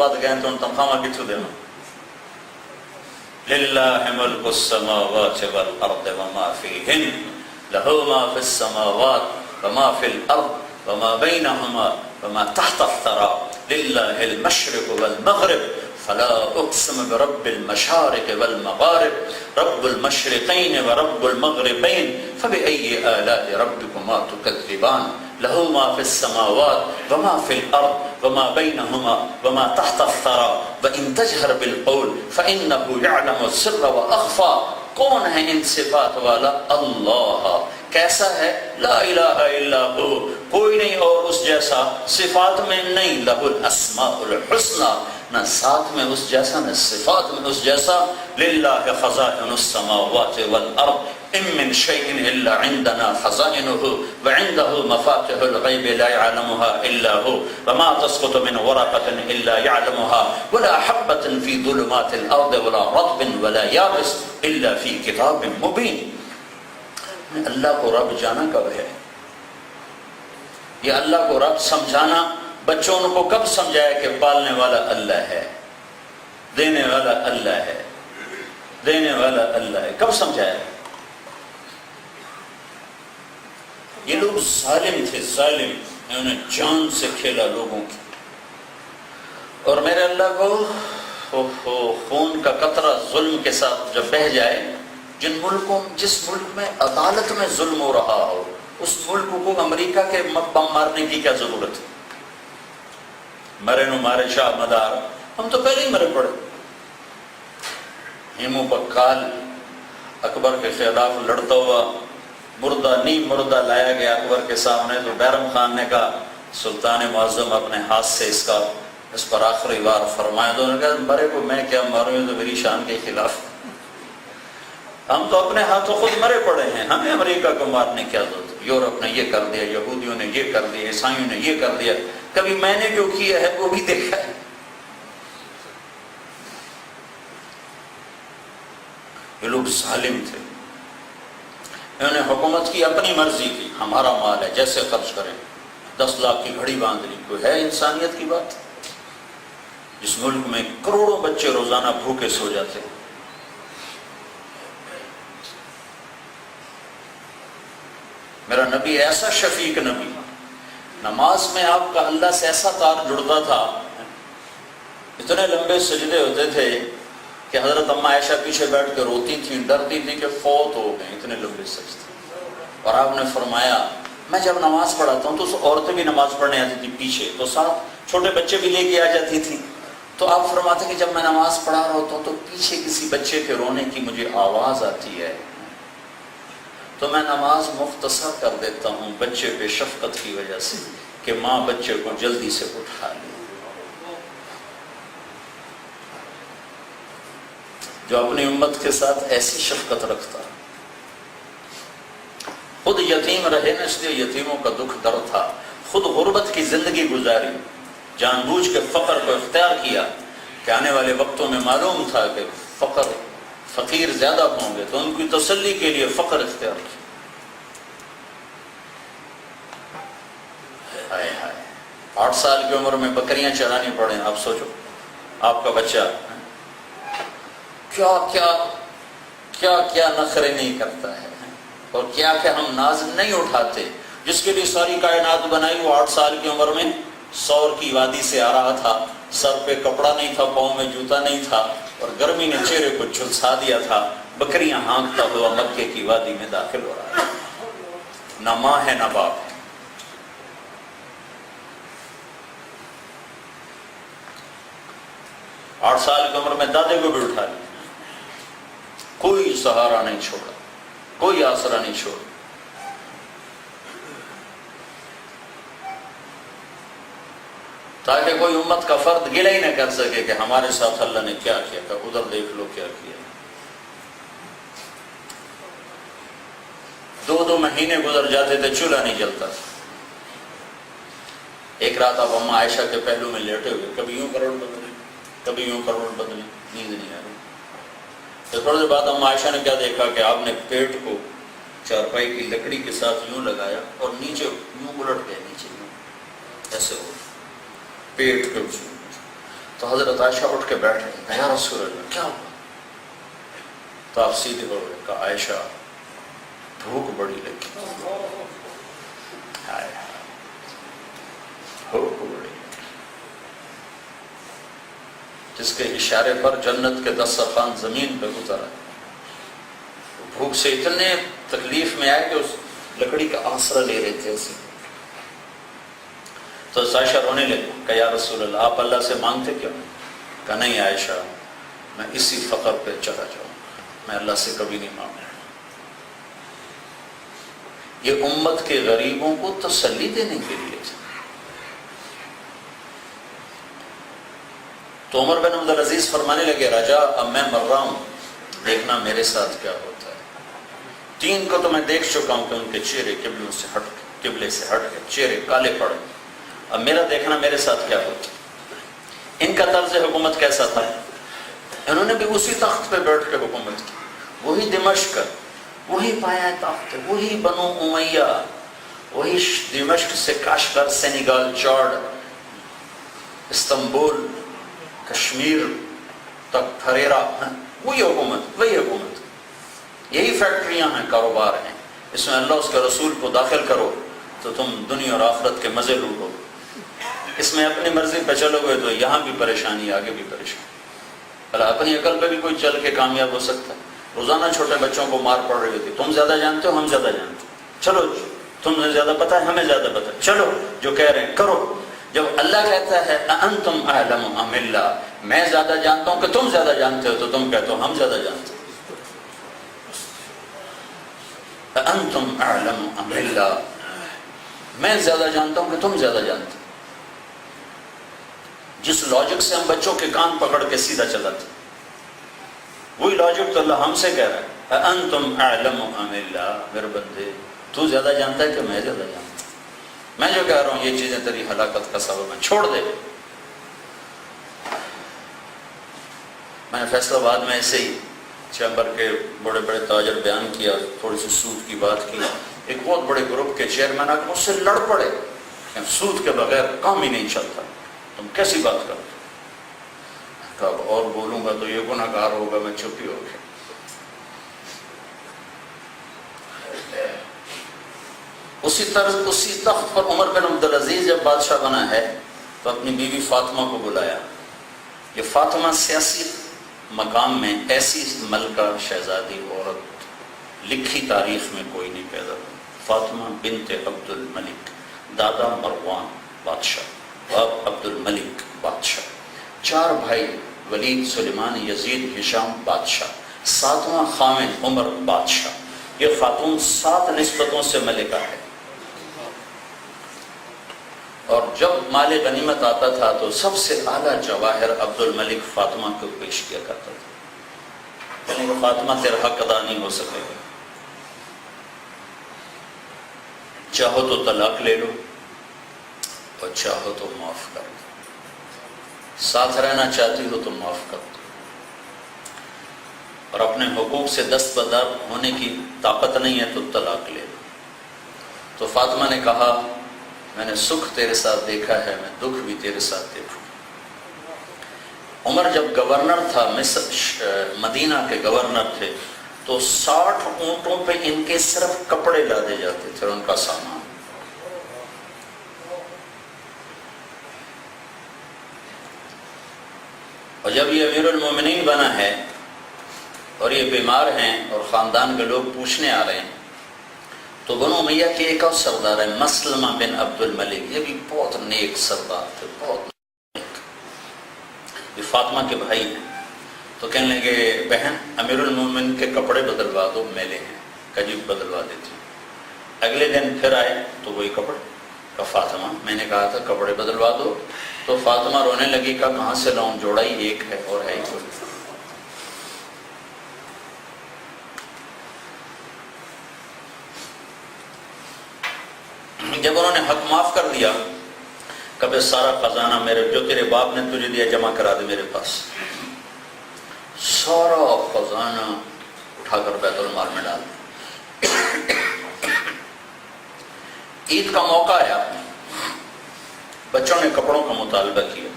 With گئے تو تنخواہ کتوں دینا؟ للہ ملک السماوات والارض وما فیہن لہ ما فی السماوات وما فی الارض وما بینہما وما تحت الثری للہ المشرق والمغرب فلا اقسم برب المشارق والمغارب رب المشرقین ورب المغربین فبأي آلاء ربكما تكذبان له ما في السماوات وما في الأرض وما بينهما وما تحت الثرى وإن تجهر بالقول فإنه يعلم السر وأخفى. کون ہے ان صفات والا؟ اللہ. کیسا ہے؟ لا الہ الا ہو، کوئی نہیں اور اس جیسا. صفات میں نہیں، لہ الاسماء الحسنى، نہ ذات میں اس جیسا نہ صفات میں اس جیسا. للہ خزائن السماوات والارض ان من شيء الا عندنا خزائنه وعنده مفاتيح الغيب لا يعلمها الا هو وما تسقط من ورقة الا يعلمها ولا حبة في ظلمات الارض ولا رطب ولا يابس الا في كتاب مبين. اللہ کو رب جانا کب ہے؟ یہ اللہ کو رب سمجھانا بچوں کو کب سمجھایا کہ پالنے والا اللہ ہے، دینے والا اللہ ہے، دینے والا اللہ ہے؟ کب سمجھایا؟ یہ لوگ ظالم تھے، ظالم. انہوں نے جان سے کھیلا لوگوں کی. اور میرے اللہ کو خون کا قطرہ ظلم کے ساتھ جب بہہ جائے، جس ملک میں عدالت میں ظلم ہو رہا ہو، اس ملک کو امریکہ کے بم مارنے کی کیا ضرورت ہے؟ مرے نو مارے شاہ مدار، ہم تو پہلے ہی مرے پڑے. ہیمو بکال اکبر کے خلاف لڑتا ہوا مردہ نیم مردہ لایا گیا اکبر کے سامنے، تو بیرم خان نے کہا سلطان معظم اپنے ہاتھ سے اس پر آخری بار فرمایا. تو انہوں نے کہا مرے کو میں کیا ماروں، تو میری شان کے خلاف. ہم تو اپنے ہاتھوں خود مرے پڑے ہیں، ہمیں امریکہ کو مارنے کیا ضرورت؟ یورپ نے یہ کر دیا، یہودیوں نے یہ کر دیا، عیسائیوں نے یہ کر دیا. کبھی میں نے جو کیا ہے وہ بھی دیکھا ہے. یہ لوگ ظالم تھے. انہوں نے حکومت کی اپنی مرضی کی، ہمارا مال ہے جیسے خرچ کریں. 10 لاکھ کی گھڑی باندھ لی. کوئی ہے انسانیت کی بات؟ جس ملک میں کروڑوں بچے روزانہ بھوکے سو جاتے ہیں. میرا نبی ایسا شفیق نبی، نماز میں آپ کا اللہ سے ایسا تار جڑتا تھا، اتنے لمبے سجدے ہوتے تھے کہ حضرت اماں عائشہ پیچھے بیٹھ کے روتی تھیں، ڈرتی تھیں کہ فوت ہو گئے، اتنے لمبے سجدے. اور آپ نے فرمایا میں جب نماز پڑھاتا ہوں تو عورتیں بھی نماز پڑھنے آتی تھی پیچھے، تو ساتھ چھوٹے بچے بھی لے کے آ جاتی تھیں. تو آپ فرماتے کہ جب میں نماز پڑھا رہا ہوتا ہوں تو پیچھے کسی بچے کے رونے کی مجھے آواز آتی ہے، تو میں نماز مختصر کر دیتا ہوں بچے پہ شفقت کی وجہ سے، کہ ماں بچے کو جلدی سے اٹھا لے. جو اپنی امت کے ساتھ ایسی شفقت رکھتا، خود یتیم رہے نا، اس لیے یتیموں کا دکھ درد تھا. خود غربت کی زندگی گزاری، جان بوجھ کے فقر کو اختیار کیا کہ آنے والے وقتوں میں معلوم تھا کہ فقیر زیادہ ہوں گے، تو ان کی تسلی کے لیے فقر اختیار کیا. ہائے ہائے 8 سال کی عمر میں بکریاں چرانی پڑیں. آپ سوچو آپ کا بچہ کیا کیا نخرے نہیں کرتا ہے، اور کیا کہ ہم ناز نہیں اٹھاتے. جس کے لیے ساری کائنات بنائی وہ 8 سال کی عمر میں سور کی وادی سے آ رہا تھا. سر پہ کپڑا نہیں تھا، پاؤں میں جوتا نہیں تھا، اور گرمی نے چہرے کو جھلسا دیا تھا. بکریاں ہانکتا ہوا مکے کی وادی میں داخل ہو رہا ہے. نہ ماں ہے نہ باپ ہے. آٹھ سال کی عمر میں دادے کو بھی اٹھا لیا. کوئی سہارا نہیں چھوڑا، کوئی آسرا نہیں چھوڑا. تاکہ کوئی امت کا فرد گلہ ہی نہ کر سکے کہ ہمارے ساتھ اللہ نے کیا کیا، کہ ادھر دیکھ لو کیا کیا. 2 مہینے گزر جاتے تھے، چولہا نہیں جلتا تھا. ایک رات آپ اماں عائشہ کے پہلو میں لیٹے ہوئے، کبھی یوں کروڑ بدلے، کبھی یوں کروڑ بدلے، نیند نہیں آ رہی. تو تھوڑی دیر بعد اماں عائشہ نے کیا دیکھا کہ آپ نے پیٹ کو چارپائی کی لکڑی کے ساتھ یوں لگایا اور نیچے یوں الٹ گئے، نیچے یوں ایسے ہو پیٹ کے. تو حضرت عائشہ اٹھ کے بیٹھ گئی، یا رسول اللہ کیا ہوا؟ تو آپ سیدھے ہو گئے، کہا عائشہ بھوک بڑی لگی، بھوک بڑی لگی، جس کے اشارے پر جنت کے دسترخوان زمین پہ گزرا، بھوک سے اتنے تکلیف میں آئے کہ اس لکڑی کا آسرا لے رہے تھے اسے۔ تو عائشہ رونے لگی، کہ یا رسول اللہ آپ اللہ سے مانگتے کیوں؟ کہا نہیں عائشہ، میں اسی فقر پہ چلا جاؤں، میں اللہ سے کبھی نہیں مانگا۔ یہ امت کے غریبوں کو تسلی دینے کے لیے تھا۔ تو عمر بن عبدالعزیز فرمانے لگے رجا اب میں مر رہا ہوں، دیکھنا میرے ساتھ کیا ہوتا ہے۔ 3 کو تو میں دیکھ چکا ہوں کہ ان کے چہرے قبلے سے ہٹ کے چہرے کالے پڑے، اب میرا دیکھنا میرے ساتھ کیا ہوتا ہے۔ ان کا طرز حکومت کیسا تھا؟ انہوں نے بھی اسی تخت پہ بیٹھ کے حکومت کی، وہی دمشق، وہی پایا تخت، وہی بنو امیہ، وہی دمشق سے Kashgar, Senegal, Chad, Istanbul, Kashmir تک پھریرا، وہی حکومت، یہی فیکٹریاں ہیں، کاروبار ہیں، اس میں اللہ اس کے رسول کو داخل کرو تو تم دنیا اور آخرت کے مزے لوٹو، اس میں اپنی مرضی پہ چلو گے تو یہاں بھی پریشانی، آگے بھی پریشانی۔ بھلا اپنی عقل پہ بھی کوئی چل کے کامیاب ہو سکتا ہے؟ روزانہ چھوٹے بچوں کو مار پڑ رہی ہوتی، تم زیادہ جانتے ہو، ہم زیادہ جانتے ہیں، چلو تمہیں زیادہ پتہ ہے، ہمیں زیادہ پتہ ہے، چلو جو کہہ رہے ہیں کرو۔ جب اللہ کہتا ہے اَأَنْتُمْ أَعْلَمُ أَمِ اللَّهُ، میں زیادہ جانتا ہوں کہ تم زیادہ جانتے ہو، تو تم کہتے ہو ہم زیادہ جانتے ہیں۔ اَأَنْتُمْ أَعْلَمُ أَمِ اللَّهُ، میں زیادہ جانتا ہوں کہ تم زیادہ جانتے ہو۔ جس لاجک سے ہم بچوں کے کان پکڑ کے سیدھا چلاتے، وہی لاجک تو اللہ ہم سے کہہ رہا ہے اَأَنْتُمْ أَعْلَمُ أَمِ اللَّهُ، میرے بندے تو زیادہ جانتا ہے کہ میں زیادہ جانتا ہوں؟ میں جو کہہ رہا ہوں یہ چیزیں تیری ہلاکت کا سبب ہیں، چھوڑ دے۔ میں نے فیصل آباد میں ایسے ہی چیمبر کے بڑے بڑے تاجر بیان کیا، تھوڑی سی سود کی بات کی، ایک بہت بڑے گروپ کے چیئرمین آ کے مجھ سے لڑ پڑے کہ سود کے بغیر کام ہی نہیں چلتا، تم کیسی بات کرتے؟ کہا اب اور بولوں گا تو یہ گناہ گار ہوگا، میں چپ ہی ہو گیا۔ اسی تخت پر عمر بن عبدالعزیز جب بادشاہ بنا ہے تو اپنی بیوی فاطمہ کو بلایا۔ یہ فاطمہ سیاسی مقام میں ایسی ملکہ شہزادی عورت لکھی تاریخ میں کوئی نہیں پیدا ہوئی۔ فاطمہ بنت عبد الملک، دادا مروان بادشاہ، باپ عبد الملک بادشاہ، 4 بھائی ولید، سلیمان، یزید، ہشام بادشاہ، 7واں خامد عمر بادشاہ۔ یہ خاتون 7 نسبتوں سے ملکہ ہے، اور جب مال غنیمت آتا تھا تو سب سے اعلیٰ جواہر عبد الملک فاطمہ کو پیش کیا کرتا تھا، یعنی کہ فاطمہ تیرا حق ادا نہیں ہو سکے گا، چاہو تو طلاق لے لو اور چاہو تو معاف کر دو، ساتھ رہنا چاہتی ہو تو معاف کر دو، اور اپنے حقوق سے دستبردار ہونے کی طاقت نہیں ہے تو طلاق لے لو۔ تو فاطمہ نے کہا میں نے سکھ تیرے ساتھ دیکھا ہے، میں دکھ بھی تیرے ساتھ دیکھوں۔ عمر جب گورنر تھا، مدینہ کے گورنر تھے، تو 60 اونٹوں پہ ان کے صرف کپڑے لادے جاتے تھے، ان کا سامان۔ اور جب یہ امیر المومنین بنا ہے اور یہ بیمار ہیں اور خاندان کے لوگ پوچھنے آ رہے ہیں، تو بنو امیہ کے ایک اور سردار ہے مسلمہ بن عبد الملک، یہ بھی بہت نیک سردار تھے، بہت نیک، یہ فاطمہ کے بھائی ہیں۔ تو کہنے لگے بہن امیر المومن کے کپڑے بدلوا دو، میلے ہیں، کجی بدلوا دیتی۔ اگلے دن پھر آئے تو وہی کپڑے، کہا فاطمہ میں نے کہا تھا کپڑے بدلوا دو، تو فاطمہ رونے لگی، کہا کہاں سے لاؤں، جوڑا ہی ایک ہے اور ہے ہی کوئی۔ جب انہوں نے حق معاف کر دیا، کبھی سارا خزانہ میرے جو تیرے باپ نے تجھے دیا جمع کرا دے میرے پاس، سارا خزانہ اٹھا کر بیت المال میں ڈال دیا۔ عید کا موقع آیا، بچوں نے کپڑوں کا مطالبہ کیا،